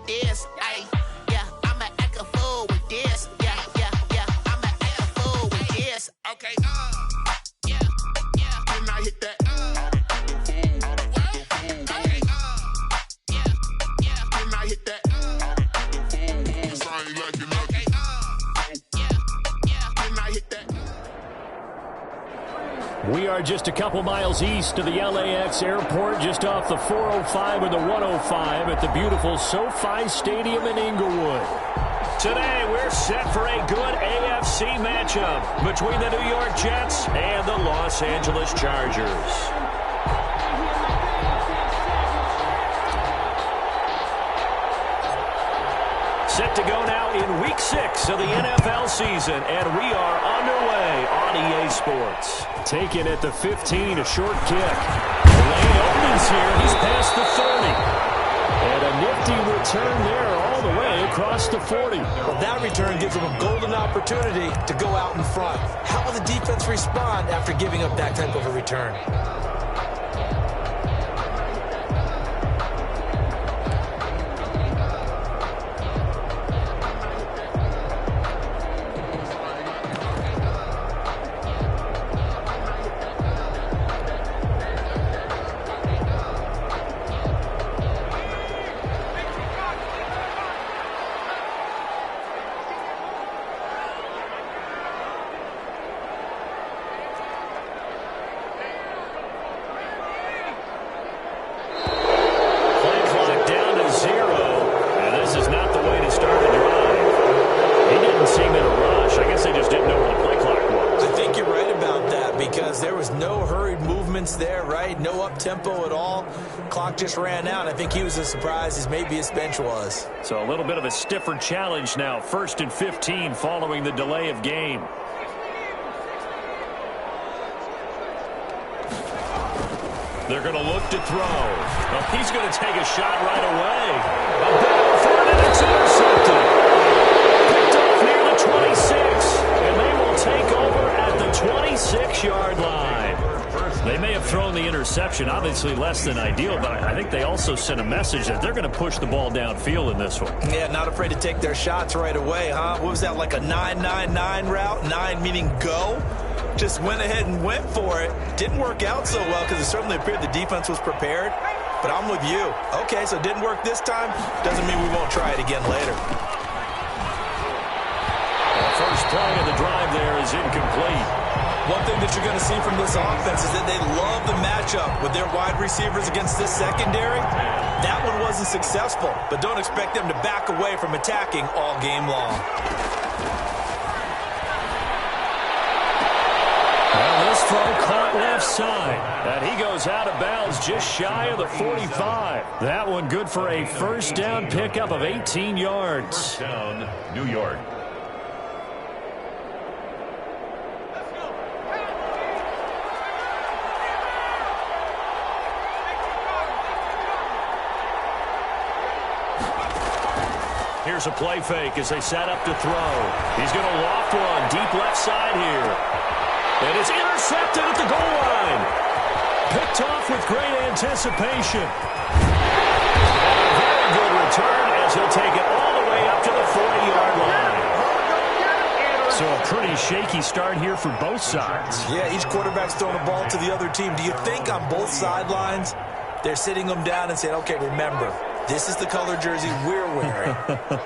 this. Ay, yeah, I'ma act a fool with this. Yeah, yeah, yeah, I'ma act a fool with this. Okay, yeah, yeah. Can I hit that? Okay, yeah, yeah. Can I hit that? Okay, yeah, yeah. Can I hit that? We are just a couple miles east of the LAX airport, just off the 405 and the 105 at the beautiful SoFi Stadium in Inglewood. Today, we're set for a good AFC matchup between the New York Jets and the Los Angeles Chargers. Set to go now in Week 6 of the NFL season, and we are underway on EA Sports. Taken at the 15, a short kick. Lane opens here. He's past the 30. And a nifty return there all the way across the 40. Well, that return gives them a golden opportunity to go out in front. How will the defense respond after giving up that type of a return? Tempo at all. Clock just ran out. I think he was as surprised as maybe his bench was. So a little bit of a stiffer challenge now. 1st and 15 following the delay of game. They're going to look to throw. Well, he's going to take a shot right away. A ball for it, and it's intercepted. Picked off near the 26. And they will take over at the 26-yard line. They may have thrown the interception, obviously less than ideal, but I think they also sent a message that they're going to push the ball downfield in this one. Yeah, not afraid to take their shots right away, huh? What was that, like a 9-9-9 route? 9 meaning go? Just went ahead and went for it. Didn't work out so well because it certainly appeared the defense was prepared, but I'm with you. Okay, so it didn't work this time. Doesn't mean we won't try it again later. The first play of the drive there is incomplete. One thing that you're going to see from this offense is that they love the matchup with their wide receivers against this secondary. That one wasn't successful, but don't expect them to back away from attacking all game long. Well, this throw caught left side. And he goes out of bounds just shy of the 45. That one good for a first down pickup of 18 yards. First down, New York. Here's a play fake as they set up to throw. He's going to loft one deep left side here. And it's intercepted at the goal line. Picked off with great anticipation. And a very good return as he'll take it all the way up to the 40-yard line. So a pretty shaky start here for both sides. Yeah, each quarterback's throwing a ball to the other team. Do you think on both sidelines they're sitting them down and saying, okay, remember, this is the color jersey we're wearing.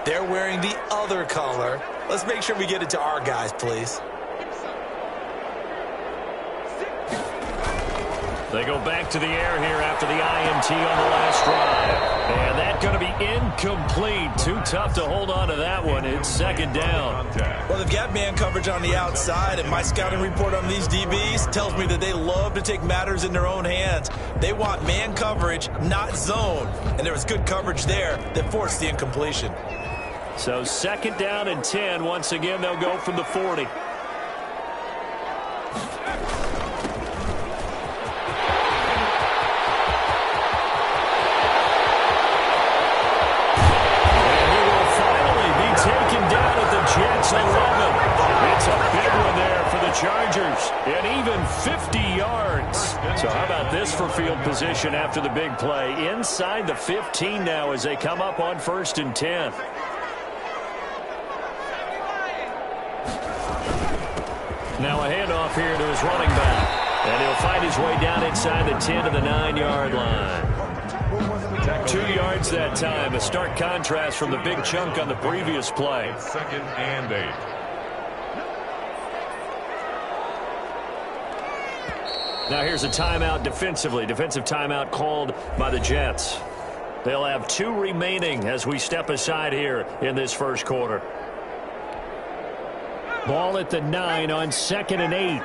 They're wearing the other color. Let's make sure we get it to our guys, please. They go back to the air here after the INT on the last drive. And that's going to be incomplete. Too tough to hold on to that one. It's second down. Well, they've got man coverage on the outside, and my scouting report on these DBs tells me that they love to take matters in their own hands. They want man coverage, not zone. And there was good coverage there that forced the incompletion. So second down and 10. Once again, they'll go from the 40. Chargers, and even 50 yards. So how about this for field position after the big play? Inside the 15 now as they come up on 1st and 10. Now a handoff here to his running back. And he'll find his way down inside the 10 to the 9-yard line. 2 yards that time. A stark contrast from the big chunk on the previous play. 2nd and 8. Now here's a timeout defensively. Defensive timeout called by the Jets. They'll have 2 remaining as we step aside here in this first quarter. Ball at the 9 on 2nd and 8.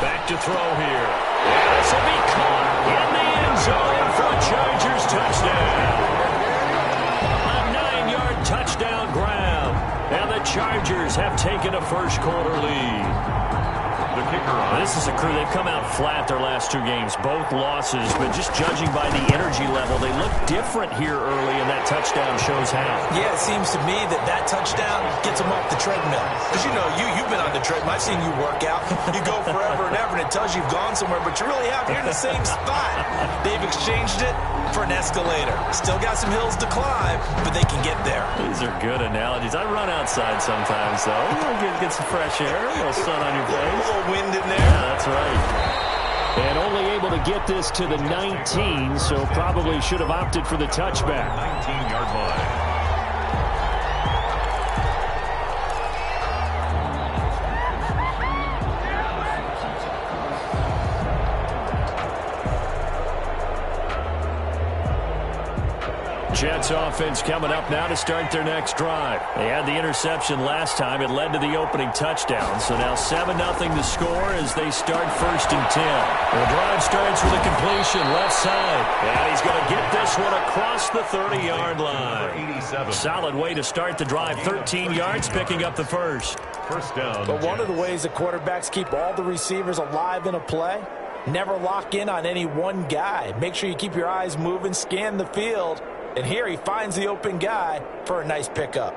Back to throw here. And this will be caught in the end zone for a Chargers touchdown. A 9-yard touchdown grab. And the Chargers have taken a first quarter lead. The kicker on. This is a crew. They've come out flat their last 2 games, both losses, but just judging by the energy level, they look different here early, and that touchdown shows how. Yeah, it seems to me that touchdown gets them off the treadmill. Because, you know, you've been on the treadmill. I've seen you work out. You go forever and ever, and it tells you you've gone somewhere, but you really have. You're in the same spot. They've exchanged it for an escalator. Still got some hills to climb, but they can get there. These are good analogies. I run outside sometimes, though. Get some fresh air, a little sun on your face. A little wind in there. Yeah, that's right. And only able to get this to the 19, so probably should have opted for the touchback. 19-yard line. Jets offense coming up now to start their next drive. They had the interception last time. It led to the opening touchdown. So now 7-0 the score as they start 1st and 10. The drive starts with a completion left side. And he's going to get this one across the 30-yard line. Solid way to start the drive. 13 yards, picking up the first. First down. But one of the ways that quarterbacks keep all the receivers alive in a play, never lock in on any one guy. Make sure you keep your eyes moving, scan the field. And here he finds the open guy for a nice pickup.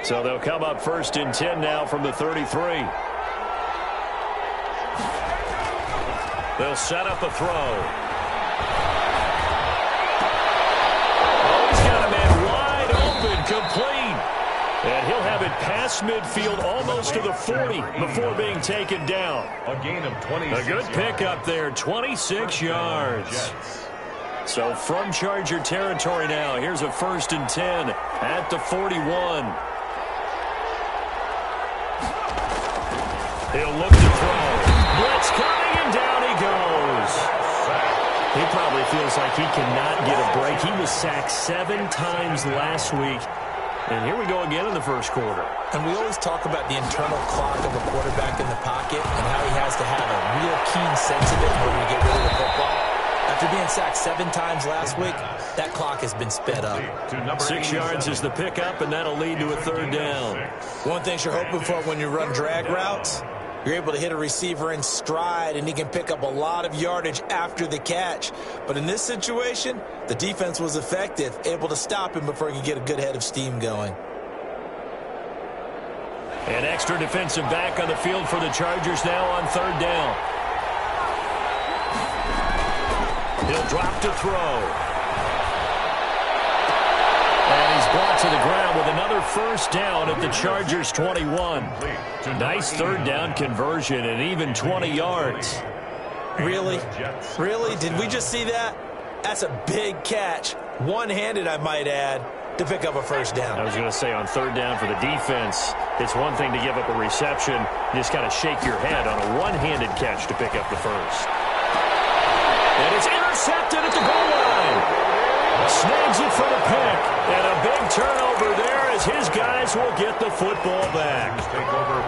So they'll come up 1st and 10 now from the 33. They'll set up a throw. Oh, he's got a man wide open, complete. And he'll have it past midfield almost to the 40 before being taken down. A gain of 26. A good pickup there, 26 yards. So from Charger territory now, here's a 1st and 10 at the 41. He'll look to throw. Blitz coming, and down he goes. He probably feels like he cannot get a break. He was sacked 7 times last week. And here we go again in the first quarter. And we always talk about the internal clock of a quarterback in the pocket and how he has to have a real keen sense of it in order to get rid of the football. After being sacked 7 times last week, that clock has been sped up. 6 yards is the pickup, and that'll lead to a 3rd down. One thing you're hoping for when you run drag routes, you're able to hit a receiver in stride, and he can pick up a lot of yardage after the catch. But in this situation, the defense was effective, able to stop him before he could get a good head of steam going. An extra defensive back on the field for the Chargers now on 3rd down. He'll drop to throw. And he's brought to the ground with another 1st down at the Chargers' 21. Nice 3rd down conversion and even 20 yards. Really? Really? Did we just see that? That's a big catch. One-handed, I might add, to pick up a 1st down. I was going to say on 3rd down for the defense, it's one thing to give up a reception. You just kind of shake your head on a one-handed catch to pick up the 1st. And it's intercepted at the goal line. Snags it for the pick. And a big turnover there as his guys will get the football back. Take over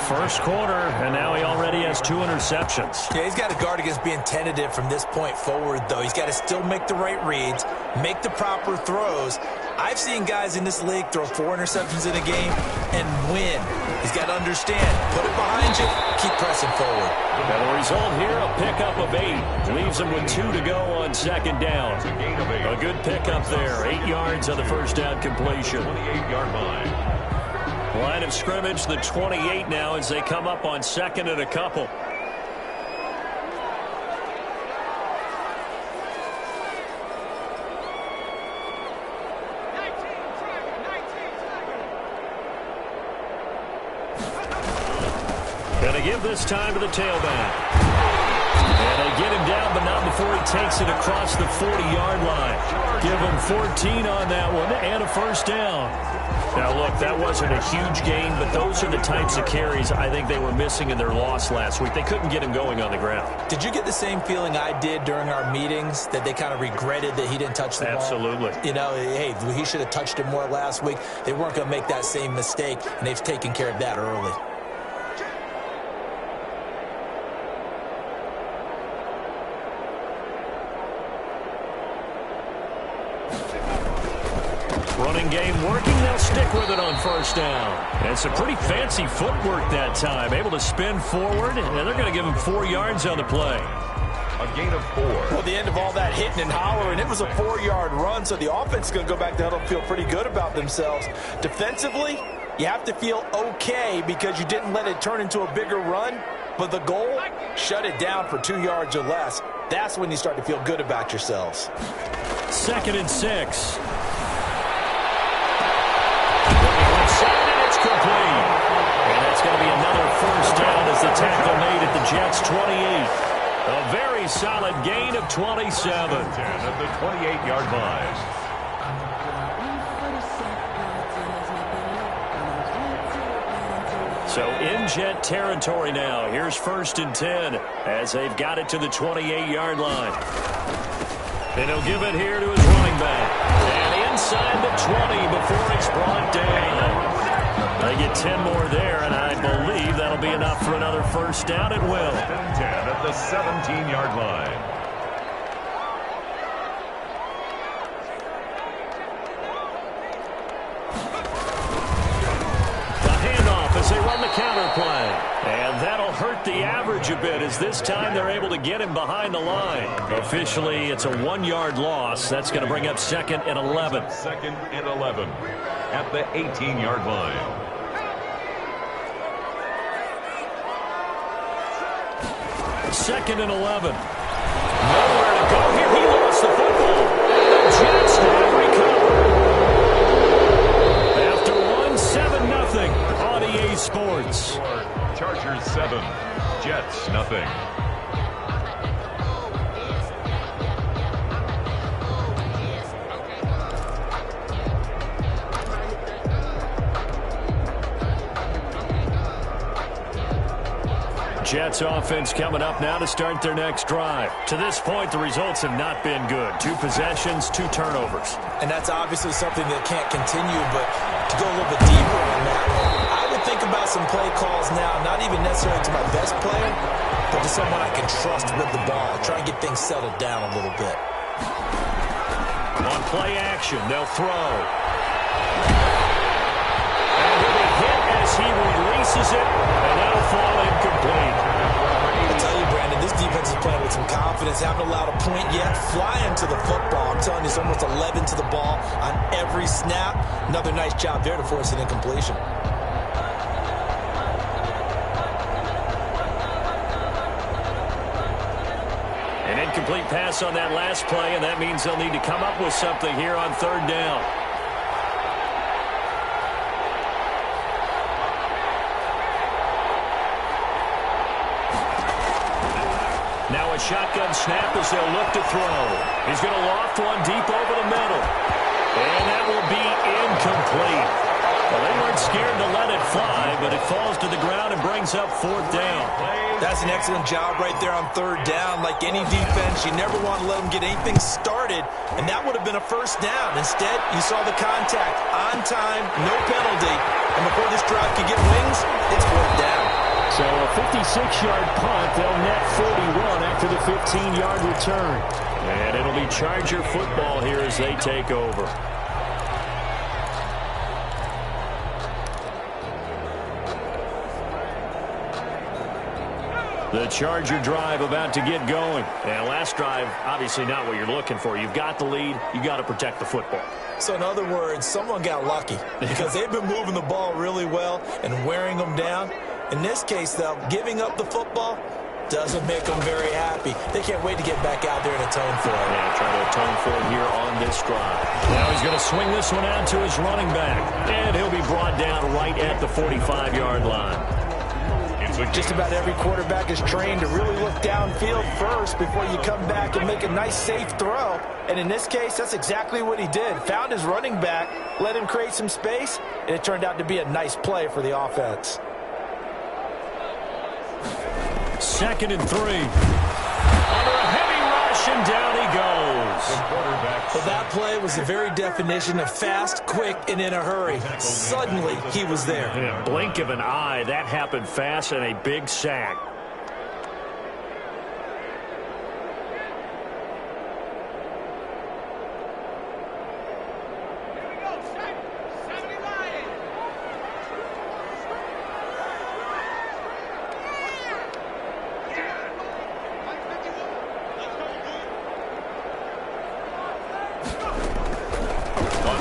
first quarter, and now he already has 2 interceptions. Yeah, he's got to guard against being tentative from this point forward, though. He's got to still make the right reads, make the proper throws, I've seen guys in this league throw 4 interceptions in a game and win. He's got to understand, put it behind you, keep pressing forward. Now the result here, a pickup of 8. Leaves him with 2 to go on second down. A good pickup there. 8 yards on the first down completion. 28-yard line. Line of scrimmage, the 28 now as they come up on second and a couple. Going to give this time to the tailback. And they get him down, but not before he takes it across the 40-yard line. Give him 14 on that one and a first down. Now, look, that wasn't a huge gain, but those are the types of carries I think they were missing in their loss last week. They couldn't get him going on the ground. Did you get the same feeling I did during our meetings, that they kind of regretted that he didn't touch the ball? Absolutely. You know, hey, he should have touched it more last week. They weren't going to make that same mistake, and they've taken care of that early. Running game working, they'll stick with it on first down. And some pretty fancy footwork that time. Able to spin forward, and they're going to give him 4 yards on the play. A gain of 4. Well, the end of all that hitting and hollering, it was a 4-yard run, so the offense is going to go back to huddle and feel pretty good about themselves. Defensively, you have to feel okay because you didn't let it turn into a bigger run, but the goal, shut it down for 2 yards or less. That's when you start to feel good about yourselves. 2nd and 6. Complete. And that's going to be another first down as the tackle made at the Jets' 28. A very solid gain of 27. 10 at the 28-yard line. So in Jet territory now. Here's 1st and 10 as they've got it to the 28-yard line. And he'll give it here to his running back. And inside the 20 before he's brought down. They get 10 more there, and I believe that'll be enough for another first down. It will. 10 at the 17-yard line. The handoff as they run the counter play. And that'll hurt the average a bit as this time they're able to get him behind the line. Officially, it's a 1-yard loss. That's going to bring up 2nd and 11. 2nd and 11 at the 18-yard line. 2nd and 11. Nowhere to go here. He lost the football. The Jets have recovered. After 1-7-0 on EA Sports. Chargers 7, Jets nothing. Jets offense coming up now to start their next drive. To this point, the results have not been good. 2 possessions, 2 turnovers. And that's obviously something that can't continue, but to go a little bit deeper on that, I would think about some play calls now, not even necessarily to my best player, but to someone I can trust with the ball. Try and get things settled down a little bit. On play action, they'll throw. And he'll be hit as he releases it, and that'll fall incomplete. I tell you, Brandon, this defense is playing with some confidence. Haven't allowed a point yet. Flying to the football. I'm telling you, it's almost 11 to the ball on every snap. Another nice job there to force an incompletion. An incomplete pass on that last play, and that means they'll need to come up with something here on 3rd down. Now a shotgun snap as they'll look to throw. He's going to loft one deep over the middle. And that will be incomplete. Well, they weren't scared to let it fly, but it falls to the ground and brings up 4th down. That's an excellent job right there on 3rd down. Like any defense, you never want to let them get anything started, and that would have been a first down. Instead, you saw the contact on time, no penalty, and before this drive could get wings, it's 4th down. So a 56-yard punt, they'll net 41 after the 15-yard return. And it'll be Charger football here as they take over. The Charger drive about to get going. And last drive, obviously not what you're looking for. You've got the lead. You got to protect the football. So in other words, someone got lucky because they've been moving the ball really well and wearing them down. In this case, though, giving up the football doesn't make them very happy. They can't wait to get back out there and atone for it. Yeah, trying to atone for it here on this drive. Now he's going to swing this one out to his running back. And he'll be brought down right at the 45-yard line. Just about every quarterback is trained to really look downfield first before you come back and make a nice, safe throw. And in this case, that's exactly what he did. Found his running back, let him create some space, and it turned out to be a nice play for the offense. 2nd and 3. Under a heavy rush, and down he goes. Well, that play was the very definition of fast, quick, and in a hurry. Suddenly, he was there. In a blink of an eye, that happened fast, and a big sack.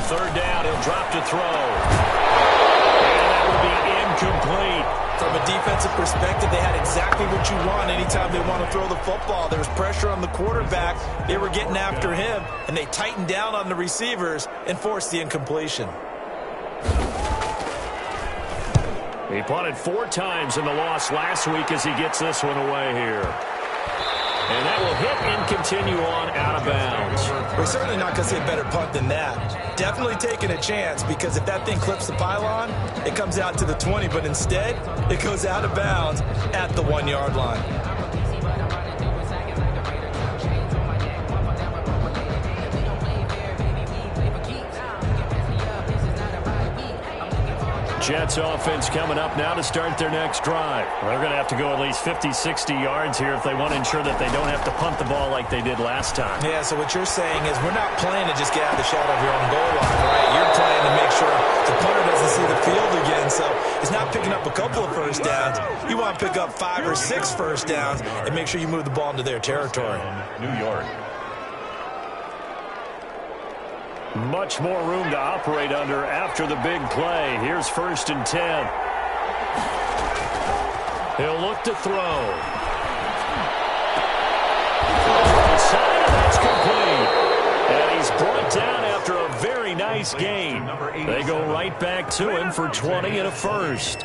Third down, he'll drop to throw. And that will be incomplete. From a defensive perspective, they had exactly what you want anytime they want to throw the football. There was pressure on the quarterback. They were getting after him, and they tightened down on the receivers and forced the incompletion. He punted 4 times in the loss last week as he gets this one away here. And that will hit and continue on out of bounds. We're certainly not going to see a better punt than that. Definitely taking a chance, because if that thing clips the pylon, it comes out to the 20, but instead, it goes out of bounds at the 1-yard line. Jets offense coming up now to start their next drive. They're going to have to go at least 50, 60 yards here if they want to ensure that they don't have to punt the ball like they did last time. Yeah, so what you're saying is we're not playing to just get out of the shadow of your own goal line, right? You're playing to make sure the punter doesn't see the field again. So it's not picking up a couple of first downs. You want to pick up 5 or 6 first downs and make sure you move the ball into their territory. New York. Much more room to operate under after the big play. Here's 1st and 10. He'll look to throw. Inside, and that's complete. And he's brought down after a very nice gain. They go right back to him for 20 and a first.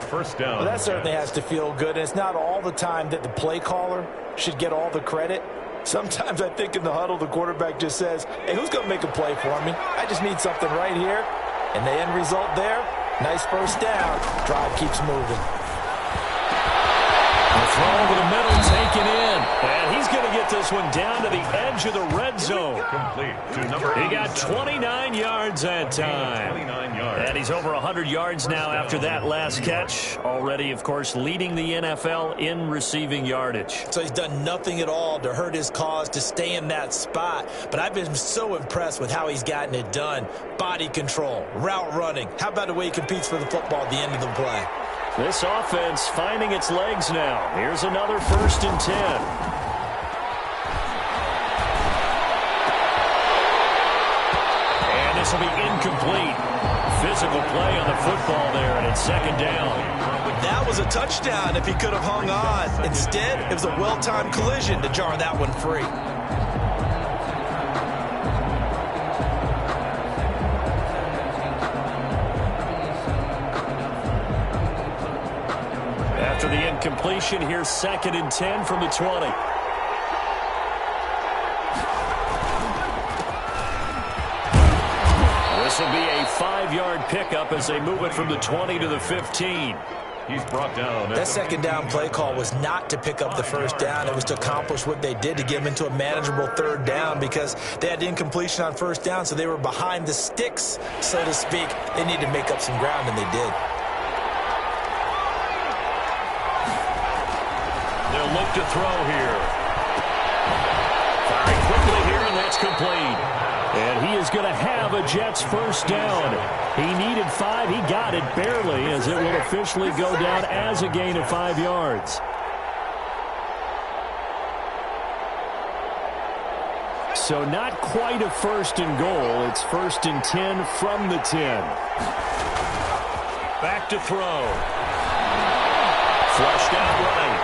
First down. Well, that certainly has to feel good. And it's not all the time that the play caller should get all the credit. Sometimes I think in the huddle, the quarterback just says, hey, who's going to make a play for me? I just need something right here. And the end result there, nice first down. Drive keeps moving. The throw over the middle, taken in. And he's going to get this one down to the edge of the red zone. Complete to number 87. He got 29 yards that time. 29 yards. And he's over 100 yards now after that last catch. Already, of course, leading the NFL in receiving yardage. So he's done nothing at all to hurt his cause, to stay in that spot. But I've been so impressed with how he's gotten it done. Body control, route running. How about the way he competes for the football at the end of the play? This offense finding its legs now. Here's another 1st and 10. And this will be incomplete. Physical play on the football there, and it's 2nd down. That was a touchdown if he could have hung on. Instead, it was a well-timed collision to jar that one free. After the incompletion, here's 2nd and 10 from the 20. This will be a 5-yard pickup as they move it from the 20 to the 15. He's brought down. That 2nd down play call was not to pick up the first down. It was to accomplish what they did, to get them into a manageable 3rd down, because they had incompletion on 1st down, so they were behind the sticks, so to speak. They needed to make up some ground, and they did. They'll look to throw here. Firing quickly here, and that's complete. And he is going to have a Jets first down. He needed 5. He got it barely, as it will officially go down as a gain of 5 yards. So not quite a first and goal. It's first and 10 from the 10. Back to throw. Flushed out right.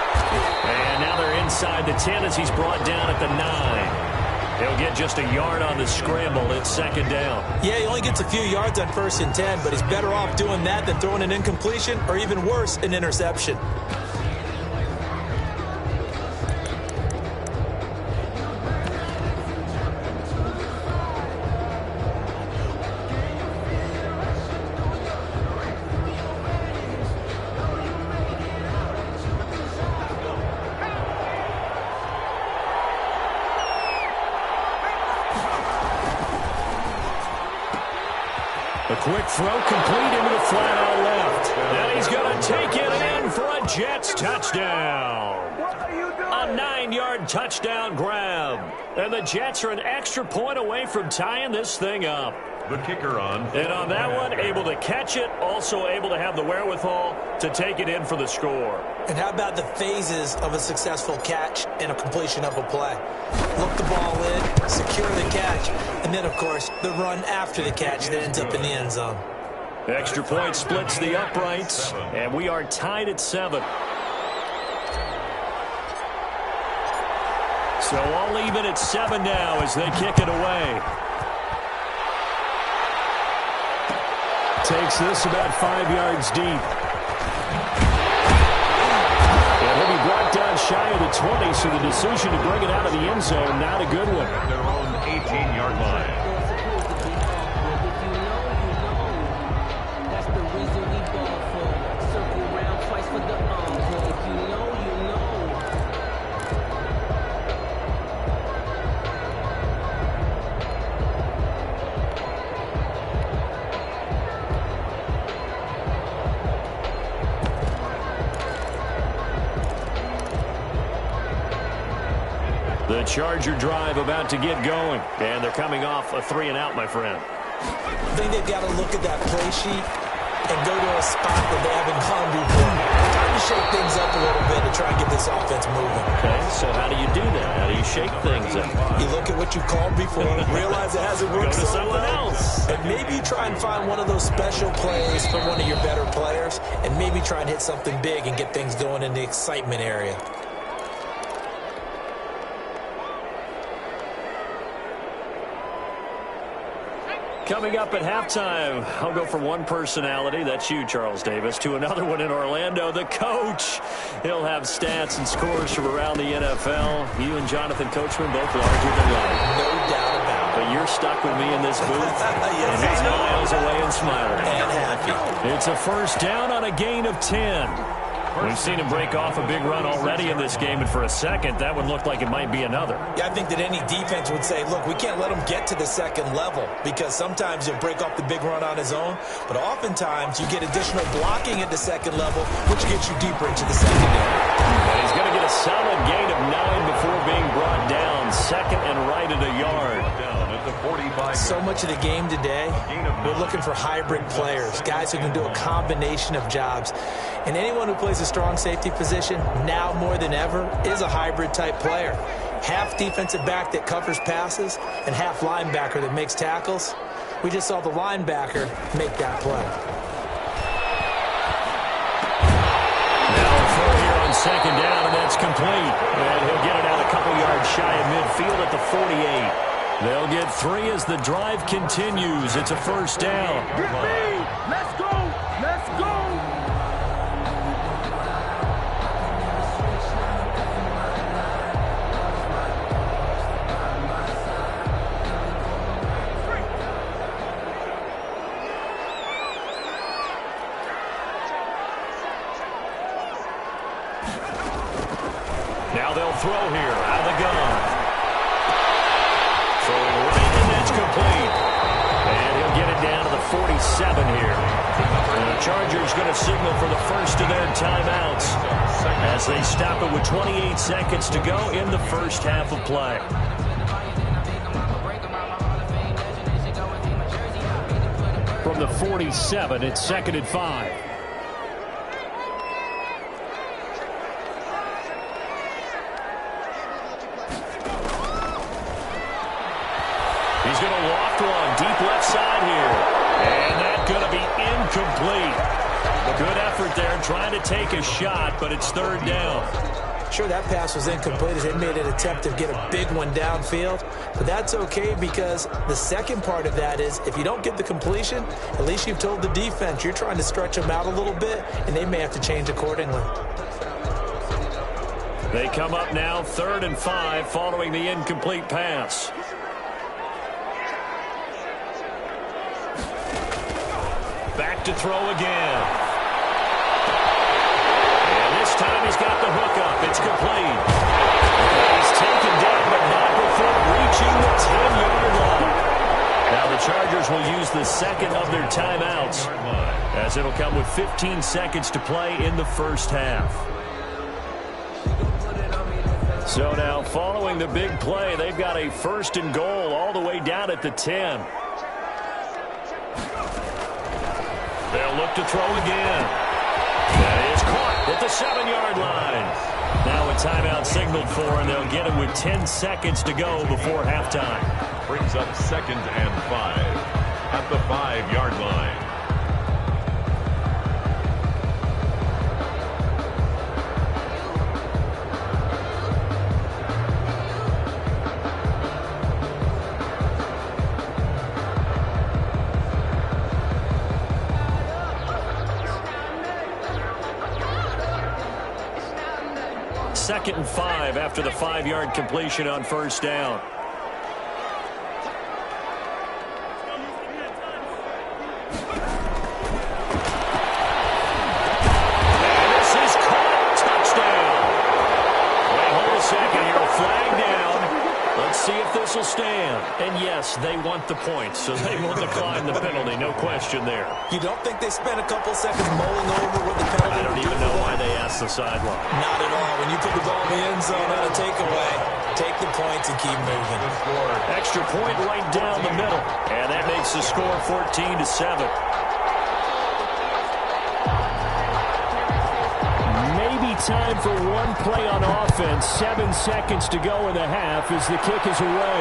And now they're inside the 10 as he's brought down at the 9. He'll get just a yard on the scramble. It's second down. Yeah, he only gets a few yards on first and 10, but he's better off doing that than throwing an incompletion or even worse, an interception. A quick throw complete into the flat out left. And he's going to take it in for a Jets touchdown. A 9-yard touchdown grab. And the Jets are an extra point away from tying this thing up. The kicker on. And on that one, able to catch it, also able to have the wherewithal to take it in for the score. And how about the phases of a successful catch and a completion of a play? Look the ball in, secure the catch, and then, of course, the run after the catch that ends up in the end zone. Extra point splits the uprights, and we are tied at 7. So all even at 7 now as they kick it away. Takes this about 5 yards deep. And he'll be brought down shy of the 20, so the decision to bring it out of the end zone, not a good one. At their own 18-yard line. The Charger drive about to get going, and they're coming off a 3-and-out, my friend. I think they've got to look at that play sheet and go to a spot that they haven't gone before. Time to shake things up a little bit to try and get this offense moving. Okay, so how do you do that? How do you shake things up? You look at what you called before, realize it hasn't worked Go to so someone well, else. and maybe try and find one of those special plays from one of your better players, and maybe try and hit something big and get things going in the excitement area. Coming up at halftime, I'll go from one personality, that's you, Charles Davis, to another one in Orlando, the coach. He'll have stats and scores from around the NFL. You and Jonathan Coachman both larger than life. No doubt about it. But you're stuck with me in this booth, Yes, and he's I am. miles away and smiling. And happy. It's a first down on a gain of 10. We've seen him break off a big run already in this game, and for a second, that would look like it might be another. Yeah, I think that any defense would say, look, we can't let him get to the second level because sometimes he'll break off the big run on his own, but oftentimes you get additional blocking at the second level, which gets you deeper into the secondary. And he's going to get a solid gain of 9 before being brought down, second and right at a yard. Down at the 45. So much of the game today, we're looking for hybrid players, guys who can do a combination of jobs. And anyone who plays a strong safety position, now more than ever, is a hybrid-type player. Half defensive back that covers passes and half linebacker that makes tackles. We just saw the linebacker make that play. Now a throw here on second down, and that's complete. And he'll get it out a couple yards shy of midfield at the 48. They'll get 3 as the drive continues. It's a first down. Get me! Let's go! Let's go! Now they'll throw here out of the gun. Throwing right, and that's complete. And he'll get it down to the 47 here. And the Chargers going to signal for the first of their timeouts as they stop it with 28 seconds to go in the first half of play. From the 47, it's second and 5. He's going to loft one deep left side here. And that's going to be incomplete. Good effort there trying to take a shot, but it's third down. Sure, that pass was incomplete as they made an attempt to get a big one downfield. But that's okay because the second part of that is if you don't get the completion, at least you've told the defense you're trying to stretch them out a little bit, and they may have to change accordingly. They come up now 3rd and 5 following the incomplete pass. Back to throw again. This time he's got the hook up. It's complete. He's taken down, but not before reaching the 10-yard line. Now the Chargers will use the second of their timeouts, as it'll come with 15 seconds to play in the first half. So now following the big play, they've got a 1st and goal all the way down at the 10. They'll look to throw again. That is caught at the 7-yard line. Now a timeout signaled for, and they'll get it with 10 seconds to go before halftime. Brings up 2nd and 5 at the 5-yard line. Second and 5 after the 5-yard completion on first down. And this is caught. Touchdown. Wait, hold a second here. Flag down. Let's see if this will stand. And yes, they want the points, so they will decline the penalty. No question there. You don't think they spent a couple seconds mulling over what the penalty I don't even know why they asked the sideline. Not at all. When you put the ball in the end zone on a takeaway, take the points and keep moving. Extra point right down the middle. And that makes the score 14-7. Maybe time for one play on offense. 7 seconds to go in the half as the kick is away.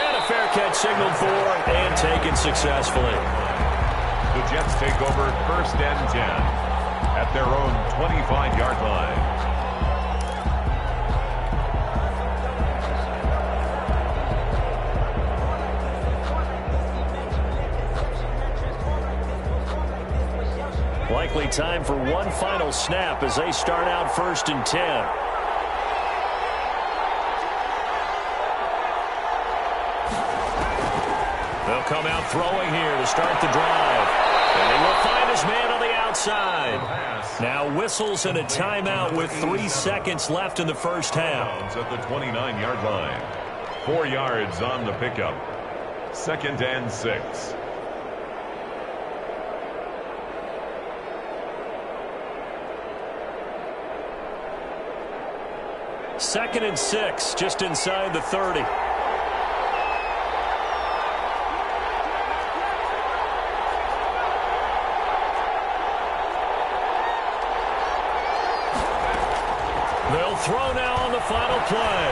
And a fair catch signaled for and taken successfully. The Jets take over 1st and 10 at their own 25-yard line. Likely time for one final snap as they start out 1st and 10. They'll come out throwing here to start the drive. And he will find his man on the outside. Now whistles and a timeout with 3 seconds left in the first half. At the 29-yard line. 4 yards on the pickup. 2nd and 6. Second and 6, just inside the 30. They'll throw now on the final play.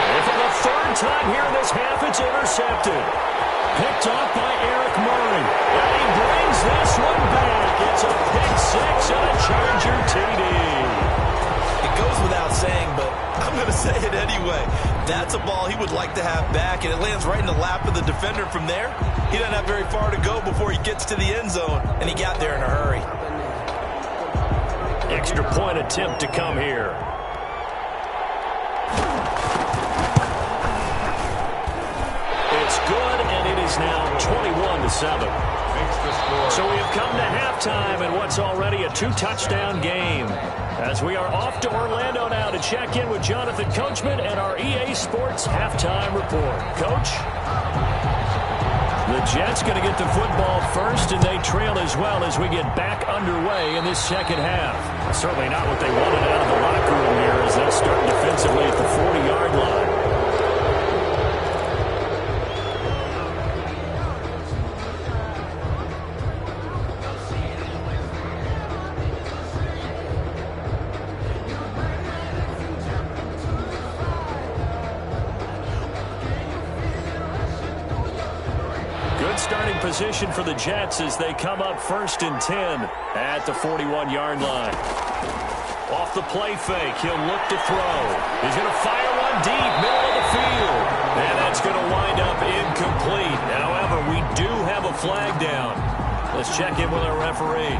And for the 3rd time here in this half, it's intercepted. Picked off by Eric Murray. And he brings this one back. It's a pick 6 and a Charger TD. It goes without saying, but I'm going to say it anyway. That's a ball he would like to have back, and it lands right in the lap of the defender from there. He doesn't have very far to go before he gets to the end zone, and he got there in a hurry. Extra point attempt to come here. It's good, and it is now 21-7. So we have come to halftime in what's already a 2-touchdown game. As we are off to Orlando now to check in with Jonathan Coachman and our EA Sports halftime report. Coach? The Jets going to get the football first, and they trail as well as we get back underway in this second half. Certainly not what they wanted out of the locker room here as they'll start defensively at the 40-yard line. position for the Jets as they come up 1st and 10 at the 41-yard line. Off the play fake, he'll look to throw. He's going to fire one deep, middle of the field. And that's going to wind up incomplete. However, we do have a flag down. Let's check in with our referee.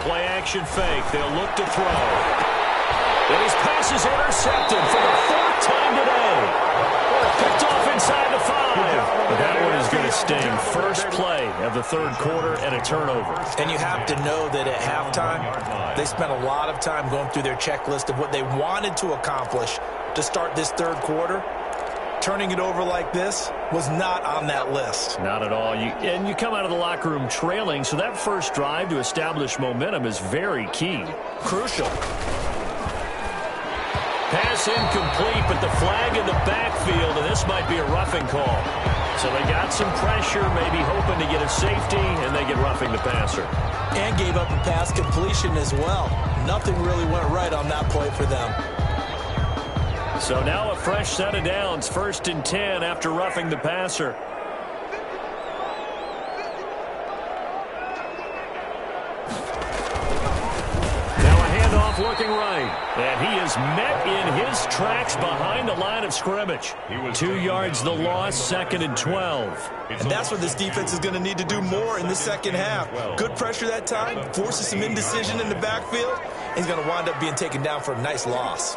Play-action fake. They'll look to throw. And his pass is intercepted for the 4th time today. Picked off inside the 5. But that one is going to sting. First play of the 3rd quarter and a turnover. And you have to know that at halftime, they spent a lot of time going through their checklist of what they wanted to accomplish to start this 3rd quarter. Turning it over like this was not on that list. Not at all. And you come out of the locker room trailing, so that first drive to establish momentum is very key. Crucial. Pass incomplete, but the flag in the backfield, and this might be a roughing call. So they got some pressure, maybe hoping to get a safety, and they get roughing the passer. And gave up a pass completion as well. Nothing really went right on that play for them. So now a fresh set of downs, 1st and 10 after roughing the passer. Now a handoff looking right. And he is met in his tracks behind the line of scrimmage. 2 yards the loss, 2nd and 12. And that's what this defense is going to need to do more in the second half. Good pressure that time, forces some indecision in the backfield. He's going to wind up being taken down for a nice loss.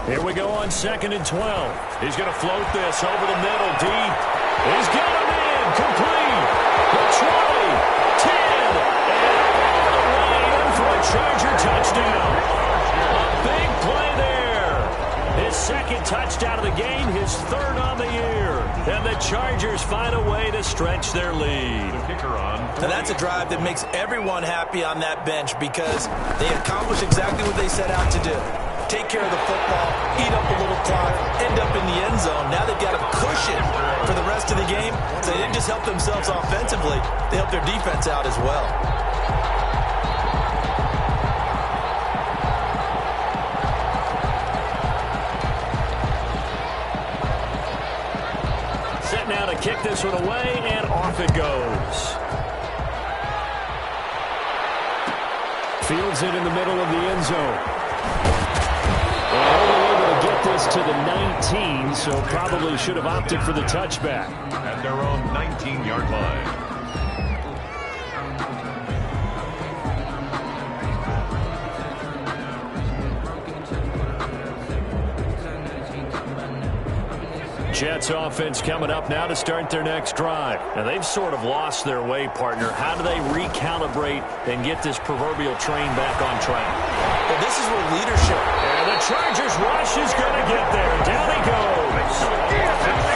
Here we go on 2nd and 12. He's going to float this over the middle deep. He's got him in. Complete. The 20, 10, and all the way in for a Charger touchdown. A big play there. His 2nd touchdown of the game, his 3rd on the year. And the Chargers find a way to stretch their lead. Now that's a drive that makes everyone happy on that bench because they accomplished exactly what they set out to do. Take care of the football, eat up a little clock, end up in the end zone. Now they've got a cushion for the rest of the game. So they didn't just help themselves offensively, they helped their defense out as well. Set now to kick this one away, and off it goes. Fields it in the middle of the end zone. Only able to get this to the 19, so probably should have opted for the touchback. At their own 19-yard line. Jets offense coming up now to start their next drive. Now, they've sort of lost their way, partner. How do they recalibrate and get this proverbial train back on track? Well, this is where leadership. And the Chargers rush is going to get there. Down he goes.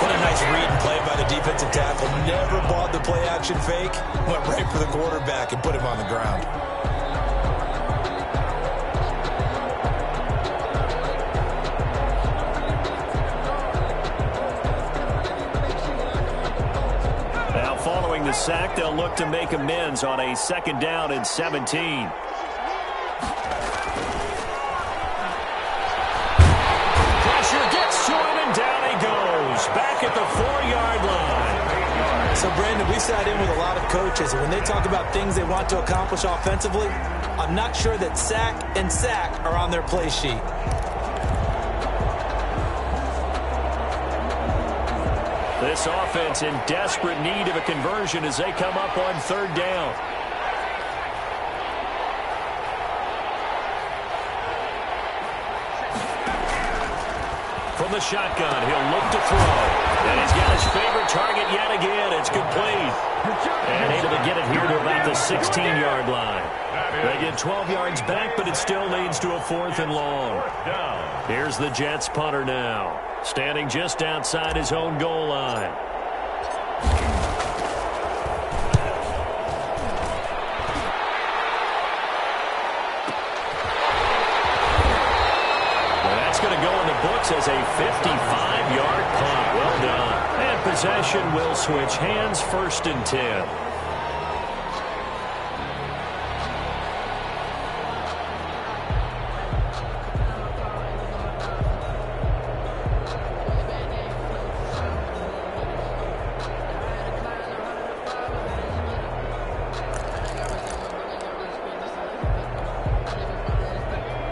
What a nice read and play by the defensive tackle. Never bought the play-action fake. Went right for the quarterback and put him on the ground. Following the sack, they'll look to make amends on a 2nd down and 17. Pressure gets to him, and down he goes. Back at the 4-yard line. So, Brandon, we sat in with a lot of coaches, and when they talk about things they want to accomplish offensively, I'm not sure that sack and sack are on their play sheet. This offense in desperate need of a conversion as they come up on 3rd down. From the shotgun, he'll look to throw. And he's got his favorite target yet again. It's complete. And able to get it here to about the 16-yard line. They get 12 yards back, but it still leads to a 4th and long. Here's the Jets punter now, standing just outside his own goal line. Well, that's going to go in the books as a 55-yard punt. Well done. And possession will switch hands, 1st and 10.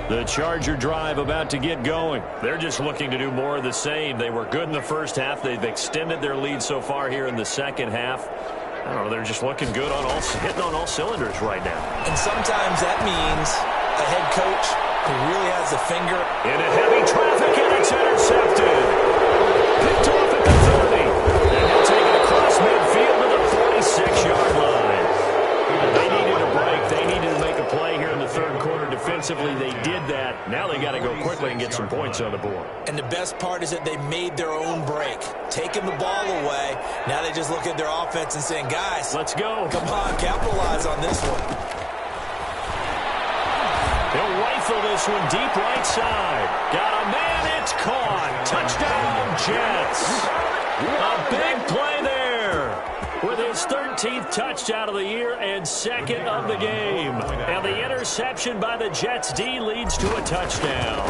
The Charger drive about to get going. They're just looking to do more of the same. They were good in the first half. They've extended their lead so far here in the second half. I don't know, they're just looking good hitting on all cylinders right now. And sometimes that means a head coach who really has a finger. Into heavy traffic, and it's intercepted. Picked off at the 30. And he'll take it across midfield to the 46-yard line. They needed a break. They needed to make a play here in the third quarter. Defensively, they did that. Now they got to go quickly and get some points on the board. And the best part is that they made their own break, taking the ball away. Now they just look at their offense and saying, guys, let's go. Come on, capitalize on this one. He'll rifle this one deep right side. Got a man. It's caught. Touchdown, Jets. A big play there with his 13th touchdown of the year and 2nd of the game. And the interception by the Jets D leads to a touchdown.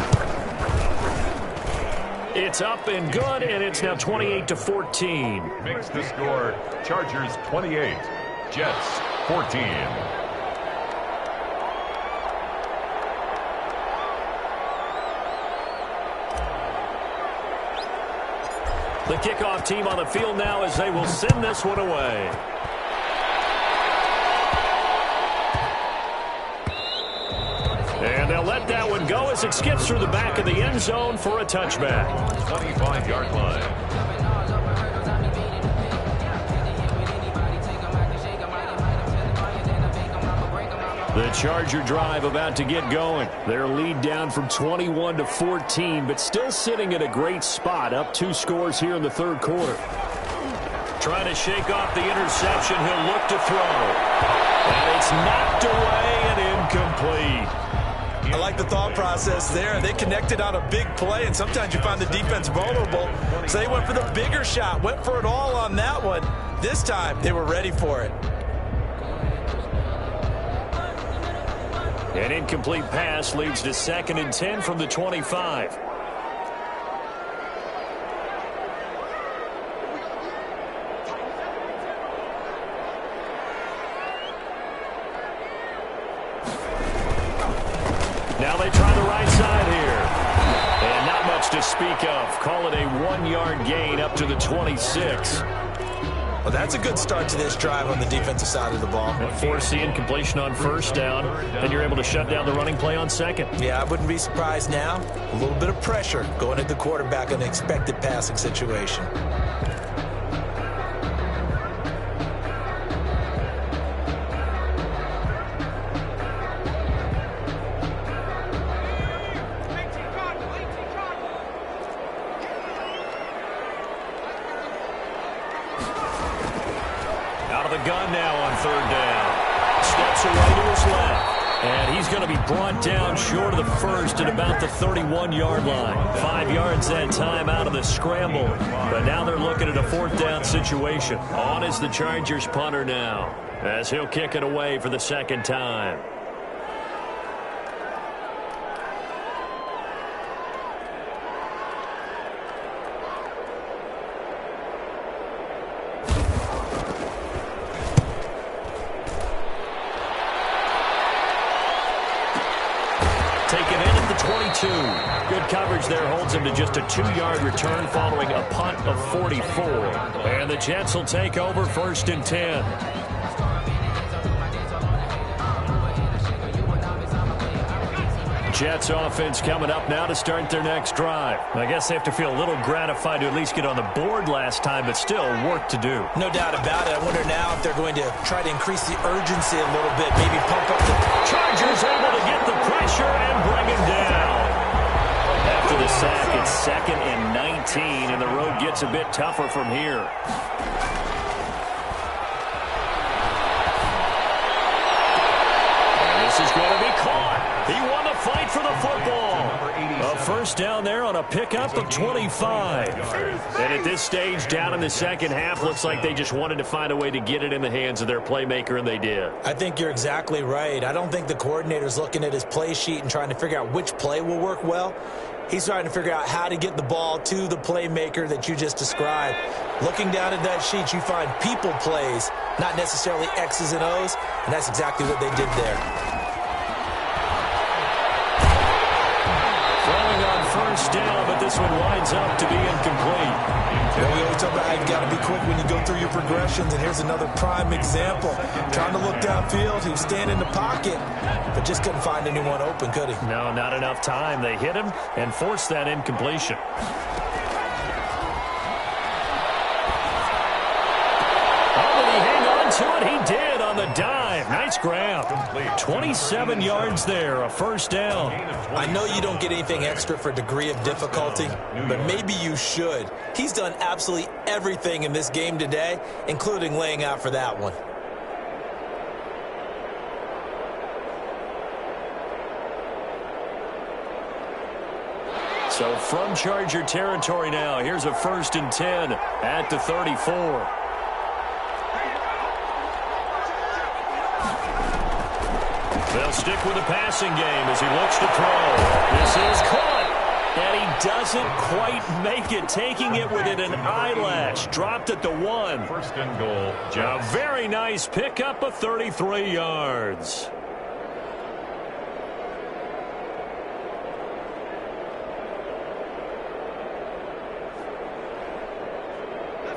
It's up and good, and it's now 28-14. Makes the score Chargers 28, Jets 14. The kickoff team on the field now as they will send this one away. And they'll let that one go as it skips through the back of the end zone for a touchback. 25-yard line. The Charger drive about to get going. Their lead down from 21-14, but still sitting at a great spot, up 2 scores here in the third quarter. Trying to shake off the interception. He'll look to throw. And it's knocked away and incomplete. I like the thought process there. They connected on a big play, and sometimes you find the defense vulnerable. So they went for the bigger shot, went for it all on that one. This time, they were ready for it. An incomplete pass leads to 2nd and 10 from the 25. Now they try the right side here. And not much to speak of. Call it a 1-yard gain up to the 26. Well, that's a good start to this drive on the defensive side of the ball. Force the incompletion on 1st down, and you're able to shut down the running play on 2nd. Yeah, I wouldn't be surprised now. A little bit of pressure going at the quarterback in an expected passing situation. Gun now on 3rd down. Steps away to his left. And he's going to be brought down short of the 1st at about the 31-yard line. 5 yards that time out of the scramble. But now they're looking at a 4th down situation. On is the Chargers punter now, as he'll kick it away for the 2nd time. Taken in at the 22. Good coverage there holds him to just a 2-yard return following a punt of 44. And the Jets will take over 1st and 10. Jets offense coming up now to start their next drive. I guess they have to feel a little gratified to at least get on the board last time, but still work to do. No doubt about it. I wonder now if they're going to try to increase the urgency a little bit, maybe pump up the... Chargers able to get the pressure and bring him down. After the sack, it's 2nd and 19, and the road gets a bit tougher from here. And this is going to be caught. He won the fight for the football. A first down there on a pickup of 25. And at this stage, down in the second half, looks like they just wanted to find a way to get it in the hands of their playmaker, and they did. I think you're exactly right. I don't think the coordinator's looking at his play sheet and trying to figure out which play will work well. He's trying to figure out how to get the ball to the playmaker that you just described. Looking down at that sheet, you find people plays, not necessarily X's and O's, and that's exactly what they did there. Throwing on first down, but this one winds up to be incomplete. You know, we always talk about how you've got to be quick when you go through your progressions, and here's another prime example. Trying to look downfield, he was standing in the pocket, but just couldn't find anyone open, could he? No, not enough time. They hit him and forced that incompletion. Oh, did he hang on to it? He did on the dive. Nice grab. 27 yards there, a first down. I know you don't get anything extra for degree of difficulty, but maybe you should. He's done absolutely everything in this game today, including laying out for that one. So from Charger territory now, here's a 1st and 10 at the 34. They'll stick with the passing game as he looks to throw. This is caught, and he doesn't quite make it, taking it within an eyelash. Dropped at the 1. 1st and goal. A very nice pickup of 33 yards.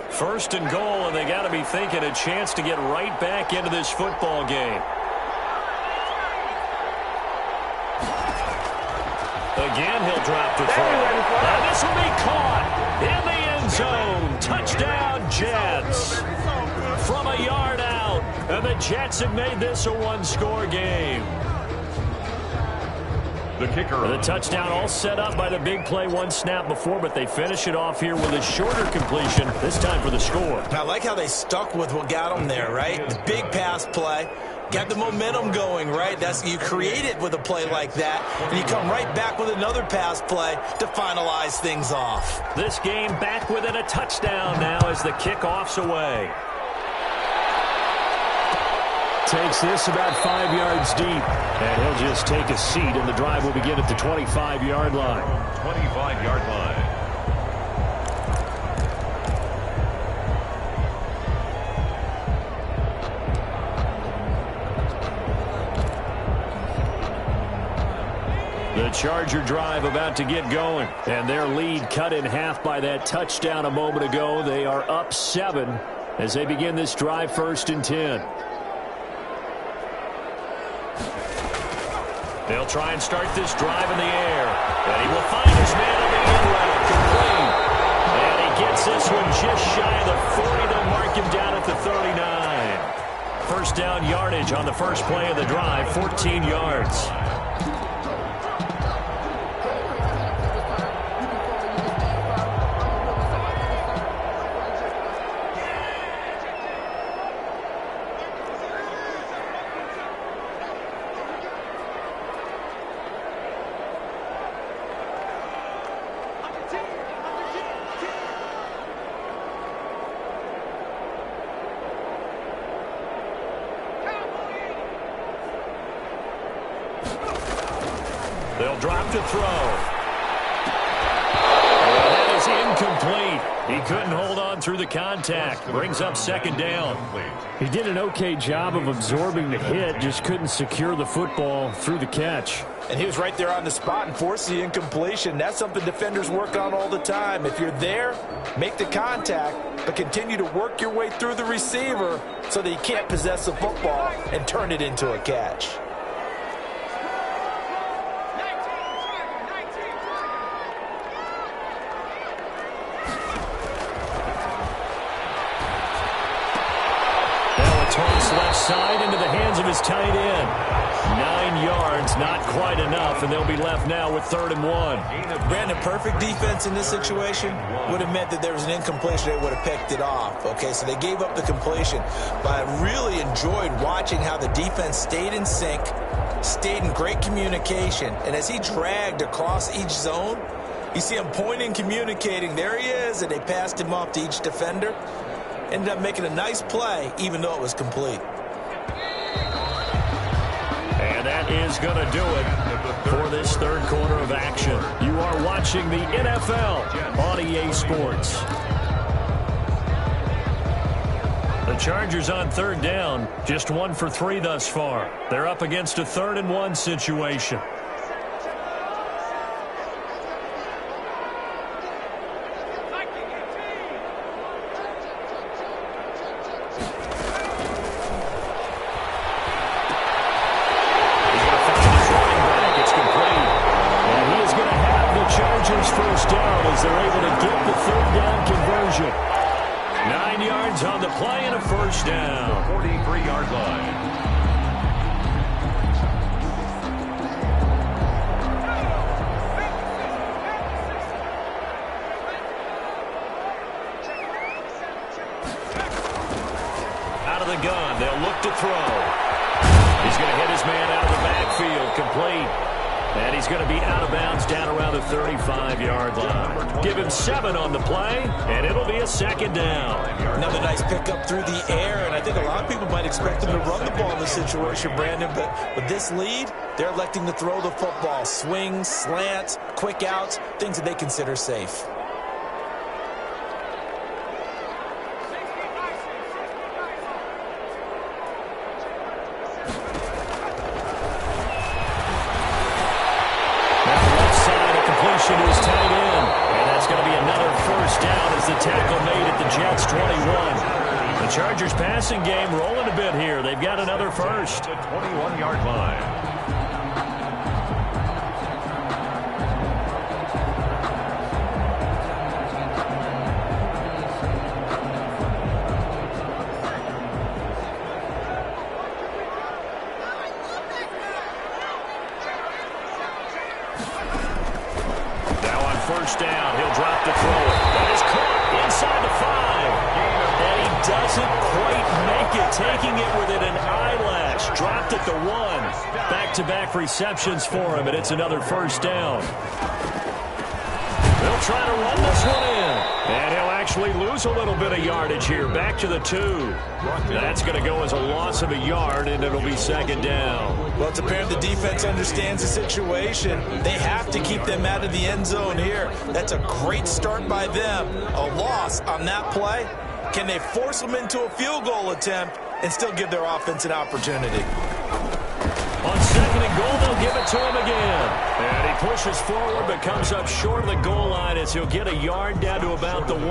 First and goal, and they got to be thinking a chance to get right back into this football game. Again, he'll drop to throw. And this will be caught in the end zone. Touchdown, Jets. From a yard out. And the Jets have made this a one-score game. The kicker. The touchdown all set up by the big play one snap before, but they finish it off here with a shorter completion, this time for the score. I like how they stuck with what got them there, right? The big pass play. Got the momentum going, right? You create it with a play like that, and you come right back with another pass play to finalize things off. This game back within a touchdown now as the kickoff's away. Takes this about 5 yards deep, and he'll just take a seat, and the drive will begin at the 25-yard line. 25-yard line. The Charger drive about to get going, and their lead cut in half by that touchdown a moment ago. They are up 7 as they begin this drive, 1st and 10. They'll try and start this drive in the air, and he will find his man on the end route, complete. And he gets this one just shy of the 40. They'll mark him down at the 39. First down yardage on the first play of the drive, 14 yards. They'll drop to throw. And that is incomplete. He couldn't hold on through the contact. Brings up 2nd down. He did an okay job of absorbing the hit, just couldn't secure the football through the catch. And he was right there on the spot and forced the incompletion. That's something defenders work on all the time. If you're there, make the contact, but continue to work your way through the receiver so that you can't possess the football and turn it into a catch. Toss left side into the hands of his tight end. 9 yards, not quite enough, and they'll be left now with 3rd and 1. Brandon, perfect defense in this situation would have meant that there was an incompletion. They would have picked it off. Okay, so they gave up the completion. But I really enjoyed watching how the defense stayed in sync, stayed in great communication. And as he dragged across each zone, you see him pointing, communicating. There he is, and they passed him off to each defender. Ended up making a nice play, even though it was complete. And that is going to do it for this third quarter of action. You are watching the NFL on EA Sports. The Chargers on third down, just 1 for 3 thus far. They're up against a 3rd and 1 situation. First down as they're able to get the 3rd down conversion. 9 yards on the play and a first down. 43-yard line. Out of the gun, they'll look to throw. He's going to hit his man out of the backfield, complete. And he's going to be out of bounds down around the 35-yard line. Give him 7 on the play, and it'll be a 2nd down. Another nice pickup through the air, and I think a lot of people might expect him to run the ball in this situation, Brandon, but with this lead, they're electing to throw the football. Swings, slants, quick outs, things that they consider safe. Is tight end, and that's going to be another first down as the tackle made at the Jets' 21. The Chargers passing game rolling a bit here. They've got another first. The 21-yard line. First down. He'll drop to throw it. That is caught inside the 5. And he doesn't quite make it, taking it within an eyelash. Dropped at the 1. Back-to-back receptions for him, and it's another first down. They'll try to run this one in. And he'll actually lose a little bit of yardage here. Back to the 2. That's going to go as a loss of a yard, and it'll be 2nd down. Well, it's apparent the defense understands the situation. They have to keep them out of the end zone here. That's a great start by them. A loss on that play. Can they force them into a field goal attempt and still give their offense an opportunity? On 2nd and goal, they'll give it to him again. And he pushes forward but comes up short of the goal line as he'll get a yard down to about the 1.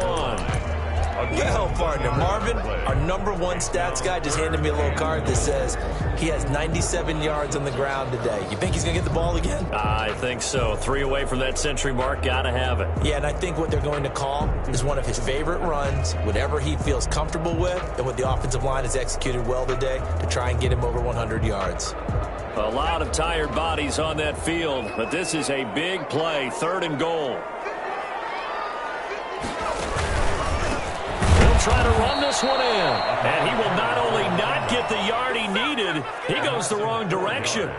Well, partner, Marvin, our number 1 stats guy, just handed me a little card that says he has 97 yards on the ground today. You think he's going to get the ball again? I think so. 3 away from that century mark. Got to have it. Yeah, and I think what they're going to call is one of his favorite runs, whatever he feels comfortable with, and what the offensive line has executed well today to try and get him over 100 yards. A lot of tired bodies on that field, but this is a big play. 3rd and goal. Try to run this one in, and he will not only not get the yard he needed, he goes the wrong direction,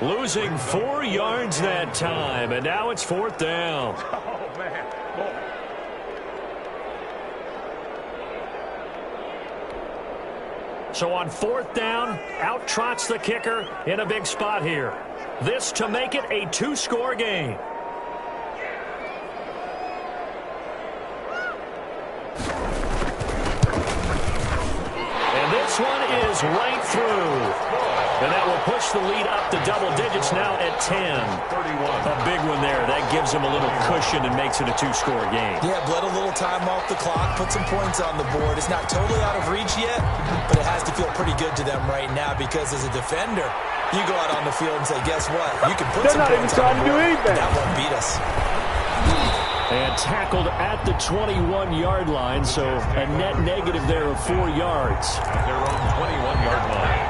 losing 4 yards that time, and now it's 4th down. Oh, man. So on 4th down, out trots the kicker in a big spot here. This to make it a 2-score game. This one is right through. And that will push the lead up to double digits now at 10. 31. A big one there. That gives him a little cushion and makes it a 2-score game. Yeah, bled a little time off the clock, put some points on the board. It's not totally out of reach yet, but it has to feel pretty good to them right now because as a defender, you go out on the field and say, guess what? You can put some points on the board, but that won't beat us. And tackled at the 21-yard line, so a net negative there of 4 yards. At their own 21-yard line.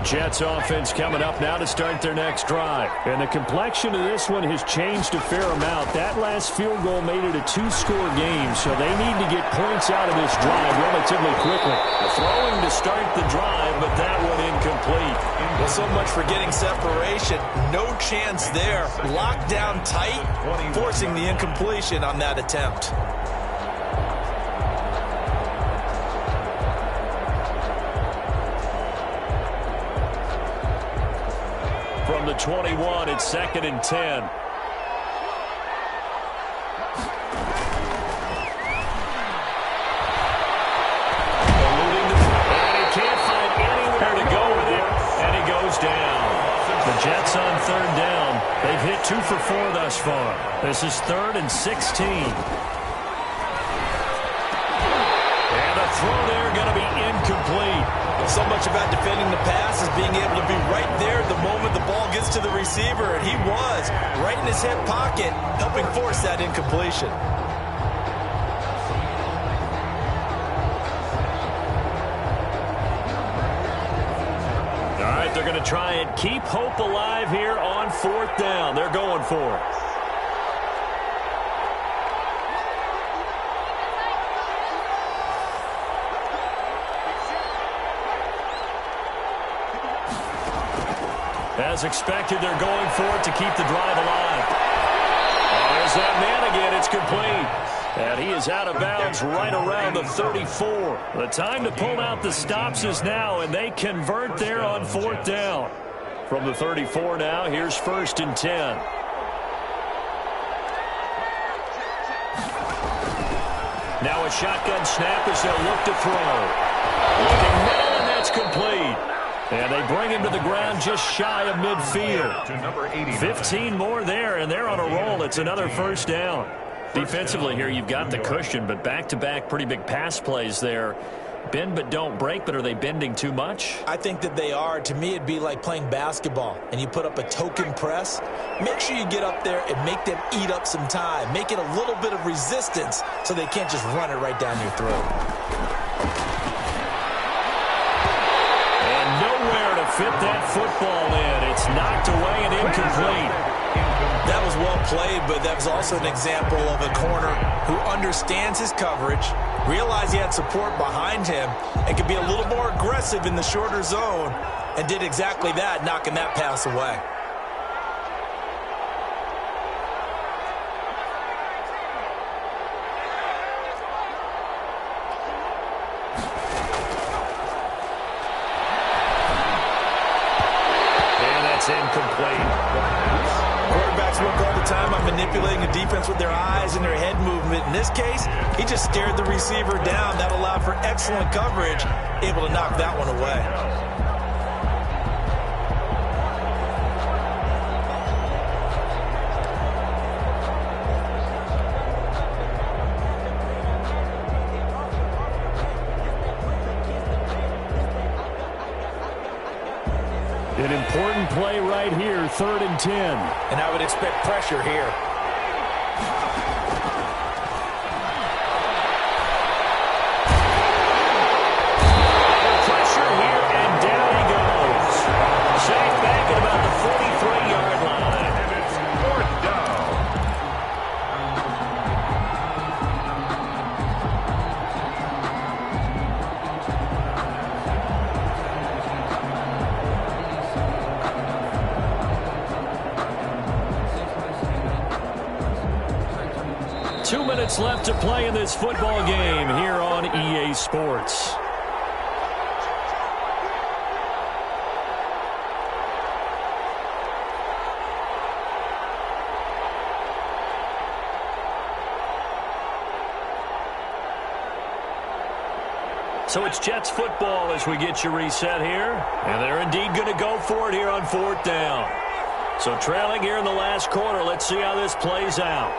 Jets offense coming up now to start their next drive. And the complexion of this one has changed a fair amount. That last field goal made it a two-score game, so they need to get points out of this drive relatively quickly. Throwing to start the drive, but that one incomplete. Well, so much for getting separation. No chance there. Locked down tight, forcing the incompletion on that attempt. From the 21, it's 2nd and 10. The Jets on 3rd down. They've hit 2 for 4 thus far. This is 3rd and 16. And a throw there going to be incomplete. So much about defending the pass is being able to be right there the moment the ball gets to the receiver, and he was right in his hip pocket, helping force that incompletion. They're going to try and keep hope alive here on 4th down. They're going for it. As expected, they're going for it to keep the drive alive. Oh, there's that man again. It's complete. And he is out of bounds right around the 34. The time to pull out the stops is now, and they convert there on 4th down. From the 34 now, here's 1st and 10. Now a shotgun snap as they'll look to throw. Looking middle, and that's complete. And they bring him to the ground just shy of midfield. 15 more there, and they're on a roll. It's another 1st down. Defensively here, you've got the cushion, but back-to-back pretty big pass plays there. Bend but don't break, but are they bending too much? I think that they are. To me, it'd be like playing basketball, and you put up a token press. Make sure you get up there and make them eat up some time. Make it a little bit of resistance so they can't just run it right down your throat. And nowhere to fit that football in. It's knocked away and incomplete. That was well played, but that was also an example of a corner who understands his coverage, realized he had support behind him, and could be a little more aggressive in the shorter zone, and did exactly that, knocking that pass away. And that's incomplete. Quarterbacks work all the time on manipulating a defense with their eyes and their head movement. In this case, he just stared the receiver down. That allowed for excellent coverage, able to knock that one away. An important play right here, 3rd and 10. And I would expect pressure here. Pressure here, and down he goes. Safe back at about the 43-yard line. And it's 4th down. 2 minutes left to play in this football game here on EA Sports. So it's Jets football as we get you reset here. And they're indeed going to go for it here on 4th down. So trailing here in the last quarter. Let's see how this plays out.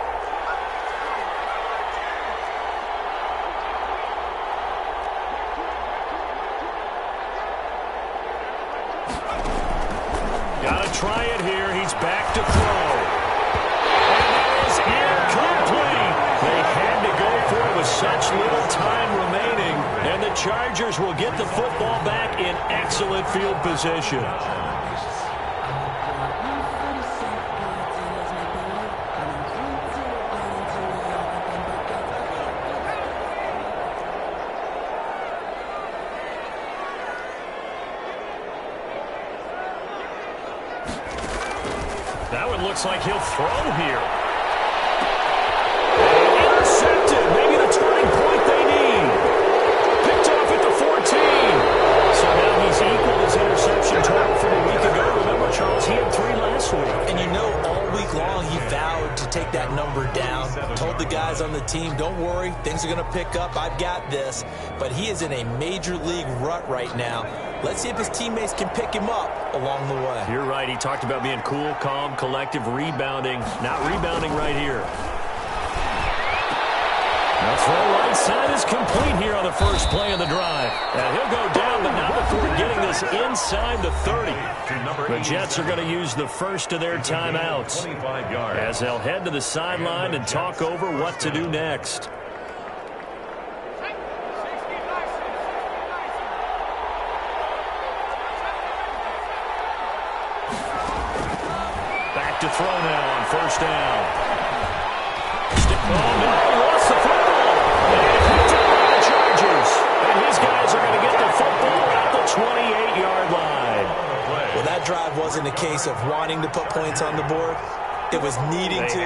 Got to try it here. He's back to throw. And that is incomplete. They had to go for it with such little time remaining. And the Chargers Chargers will get the football back in excellent field position. That one looks like he'll throw here. Intercepted. Maybe the turning point they need. Picked off at the 14. So now he's equaled his interception total from a week ago. Remember, Charles, he had 3 last week. And you know, all week long he vowed to take that number down. Told the guys on the team, don't worry, things are going to pick up. I've got this. But he is in a major league rut right now. Let's see if his teammates can pick him up along the way. You're right. He talked about being cool, calm, collective, rebounding. Not rebounding right here. Now throw right side is complete here on the first play of the drive. And he'll go down, but not before getting this inside the 30. The Jets are going to use the first of their timeouts as they'll head to the sideline and talk over what to do next. To throw now on first down. Oh, no, he lost the football. And picked up by the Chargers. And his guys are going to get the football at the 28-yard line. Well, that drive wasn't a case of wanting to put points on the board. It was needing to,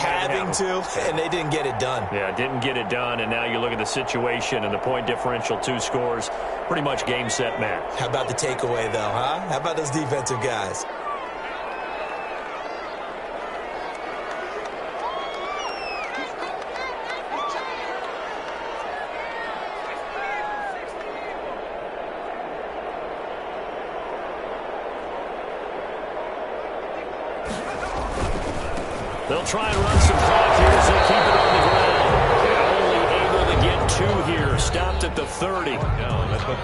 having to, and they didn't get it done. Yeah, didn't get it done, and now you look at the situation and the point differential, 2 scores, pretty much game, set, match. How about the takeaway, though, huh? How about those defensive guys? They'll try and run some clock here as they keep it on the ground. Only able to get 2 here. Stopped at the 30.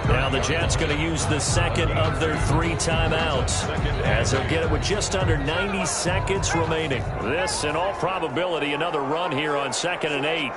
Now the Jets going to use the second of their 3 timeouts as they'll get it with just under 90 seconds remaining. This, in all probability, another run here on 2nd and 8.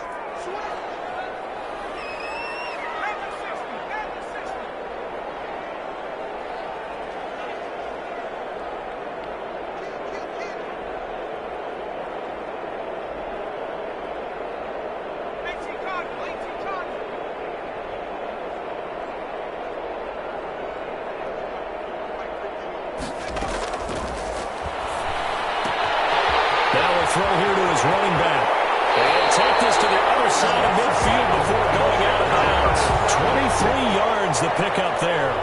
Throw here to his running back. And take this to the other side of midfield before going out of bounds. 23 yards the pickup there.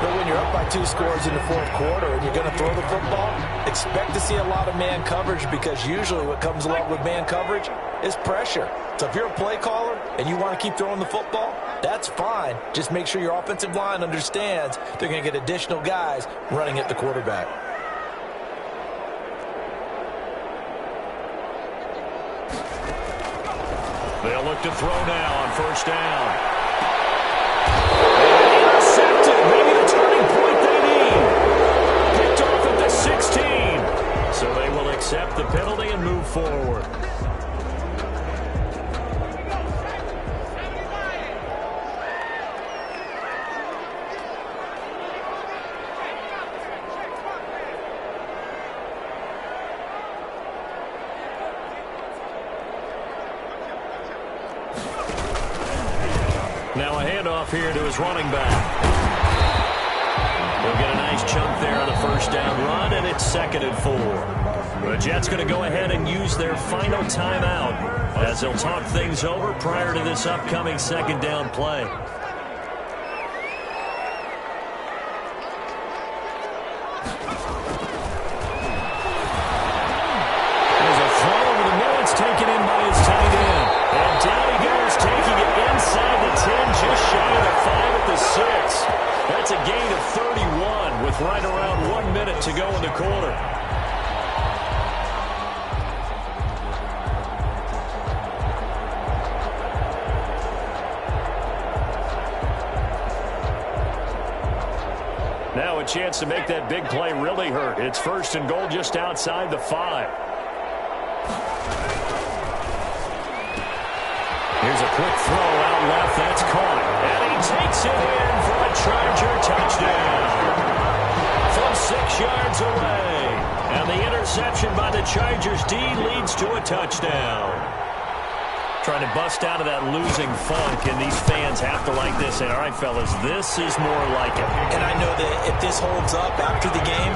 But when you're up by 2 scores in the 4th quarter and you're going to throw the football, expect to see a lot of man coverage because usually what comes along with man coverage is pressure. So if you're a play caller and you want to keep throwing the football, that's fine. Just make sure your offensive line understands they're going to get additional guys running at the quarterback. They'll look to throw now on first down. Intercepted. Maybe the turning point they need. Picked off at the 16. So they will accept the penalty and move forward. Now a handoff here to his running back. He'll get a nice chunk there on the first down run, and it's 2nd and 4. The Jets going to go ahead and use their final timeout as they'll talk things over prior to this upcoming 2nd down play. There's a throw over the middle. It's taken in by his tight end. And down he goes, taking it inside the 10, just shy of the 5 at the 6. That's a gain of 31 with right around 1 minute to go in the quarter. Now a chance to make that big play really hurt. It's 1st and goal just outside the 5. Here's a quick throw out left. That's caught. And he takes Gets it in for a Charger touchdown from 6 yards away. And the interception by the Chargers D leads to a touchdown. Trying to bust out of that losing funk, and these fans have to like this. And all right, fellas, this is more like it. And I know that if this holds up after the game,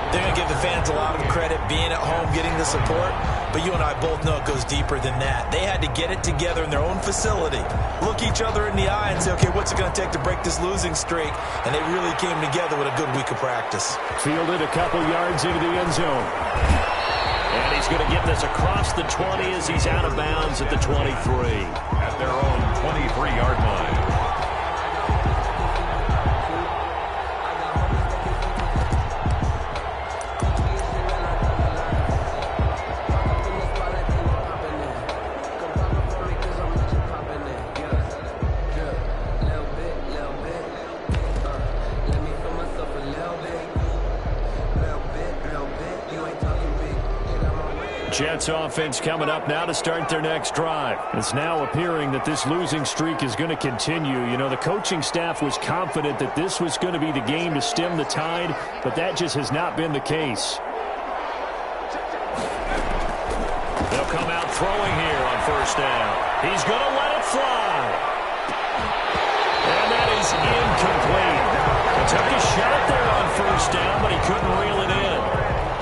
they're going to give the fans a lot of credit being at home, getting the support. But you and I both know it goes deeper than that. They had to get it together in their own facility, look each other in the eye and say, okay, what's it going to take to break this losing streak? And they really came together with a good week of practice. Fielded a couple yards into the end zone. And he's going to get this across the 20 as he's out of bounds at the 23. At their own 23-yard line. Jets offense coming up now to start their next drive. It's now appearing that this losing streak is going to continue. You know, the coaching staff was confident that this was going to be the game to stem the tide, but that just has not been the case. They'll come out throwing here on first down. He's going to let it fly. And that is incomplete. He took a shot there on first down, but he couldn't reel it in.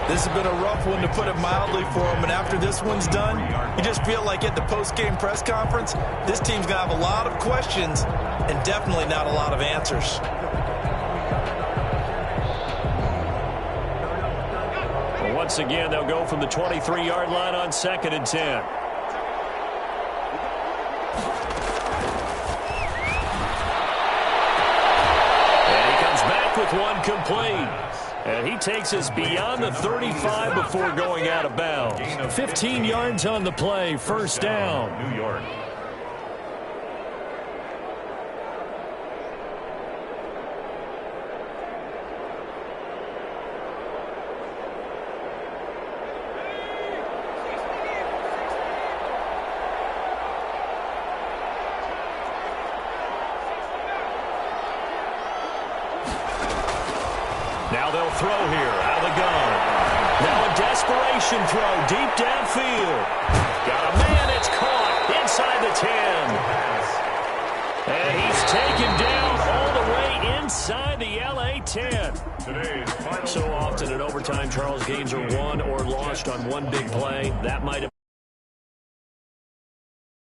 This has been a rough one, to put it mildly, for him. And after this one's done, you just feel like at the post-game press conference, this team's going to have a lot of questions and definitely not a lot of answers. Well, once again, they'll go from the 23-yard line on 2nd and 10. And he comes back with one complete. And he takes us beyond the 35 before going out of bounds. 15 yards on the play, first down. New York. Now they'll throw here out of the gun. Now a desperation throw deep downfield. Got a man, it's caught inside the 10. And he's taken down all the way inside the LA 10. So often in overtime, Charles, games are won or lost on one big play. That might have